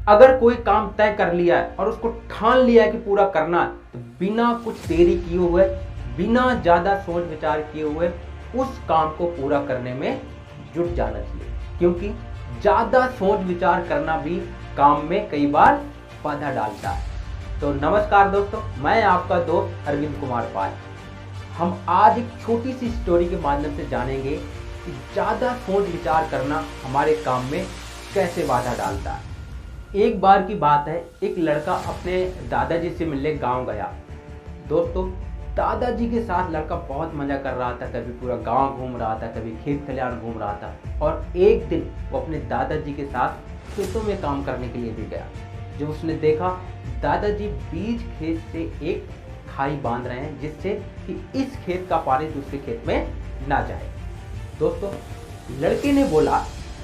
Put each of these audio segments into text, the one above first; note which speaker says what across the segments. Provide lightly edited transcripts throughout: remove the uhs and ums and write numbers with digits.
Speaker 1: अगर कोई काम तय कर लिया है और उसको ठान लिया है कि पूरा करना है, तो बिना कुछ देरी किए हुए, बिना ज़्यादा सोच विचार किए हुए उस काम को पूरा करने में जुट जाना चाहिए, क्योंकि ज़्यादा सोच विचार करना भी काम में कई बार बाधा डालता है। तो नमस्कार दोस्तों, मैं आपका दोस्त अरविंद कुमार पाल। हम आज एक छोटी सी स्टोरी के माध्यम से जानेंगे कि ज़्यादा सोच विचार करना हमारे काम में कैसे बाधा डालता है। एक बार की बात है, एक लड़का अपने दादाजी से मिलने गांव गया। दोस्तों, दादाजी के साथ लड़का बहुत मज़ा कर रहा था, कभी पूरा गांव घूम रहा था, कभी खेत खलिहान घूम रहा था। और एक दिन वो अपने दादाजी के साथ खेतों में काम करने के लिए भी गया। जब उसने देखा दादाजी बीच खेत से एक खाई बांध रहे हैं, जिससे कि इस खेत का पानी दूसरे खेत में ना जाए। दोस्तों, लड़के ने बोला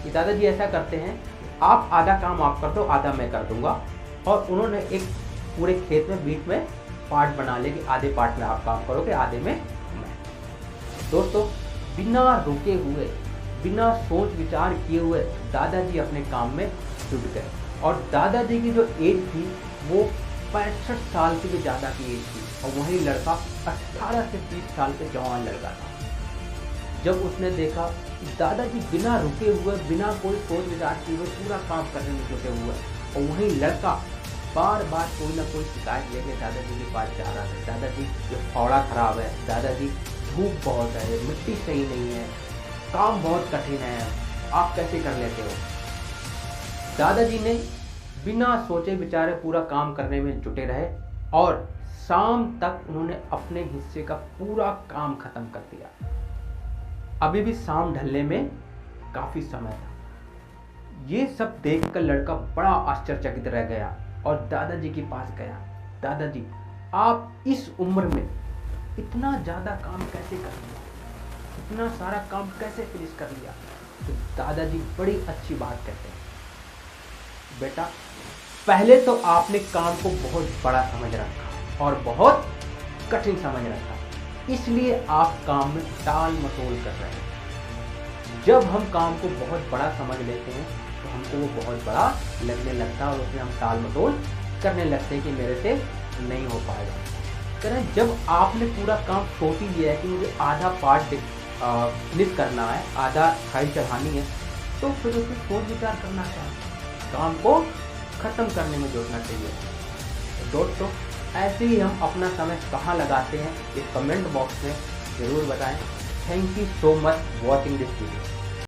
Speaker 1: कि दादाजी ऐसा करते हैं, आप आधा काम आप कर दो, आधा मैं कर दूंगा। और उन्होंने एक पूरे खेत में बीच में पार्ट बना लिया कि आधे पार्ट में आप काम करोगे, आधे में मैं। दोस्तों, बिना रुके हुए, बिना सोच विचार किए हुए दादाजी अपने काम में जुट गए। और दादाजी की जो एज थी वो 65 साल से भी ज़्यादा की एज थी, और वही लड़का 18 से 30 साल के जवान लड़का था। जब उसने देखा दादाजी बिना रुके हुए, बिना कोई सोच विचार किए हुए पूरा काम करने में जुटे हुए, और वहीं लड़का बार बार कोई ना कोई शिकायत लेके दादाजी के पास जा रहा था। दादाजी, ये फावड़ा खराब है, दादाजी धूप बहुत है, मिट्टी सही नहीं है, काम बहुत कठिन है, आप कैसे कर लेते हो। दादाजी ने बिना सोचे विचारे पूरा काम करने में जुटे रहे, और शाम तक उन्होंने अपने हिस्से का पूरा काम खत्म कर दिया। अभी भी शाम ढलने में काफ़ी समय था। ये सब देखकर लड़का बड़ा आश्चर्यचकित रह गया और दादाजी के पास गया। दादाजी, आप इस उम्र में इतना ज़्यादा काम कैसे कर लिया, इतना सारा काम कैसे फिनिश कर लिया। तो दादाजी बड़ी अच्छी बात कहते हैं, बेटा, पहले तो आपने काम को बहुत बड़ा समझ रखा और बहुत कठिन समझ रखा, इसलिए आप काम में टाल मटोल कर रहे हैं। जब हम काम को बहुत बड़ा समझ लेते हैं तो हमको वो बहुत बड़ा लगने लगता है, और उसमें हम टाल मटोल करने लगते हैं कि मेरे से नहीं हो पाएगा। करें, जब आपने पूरा काम सोच ही लिया है कि मुझे आधा पार्ट फिनिश करना है, आधा खाई चढ़ानी है, तो फिर उसमें सोच विचार करना चाहिए, काम को ख़त्म करने में जुटना चाहिए। दोस्तों, ऐसे ही हम अपना समय कहाँ लगाते हैं, इस कमेंट बॉक्स में ज़रूर बताएं। Thank you so much watching this video.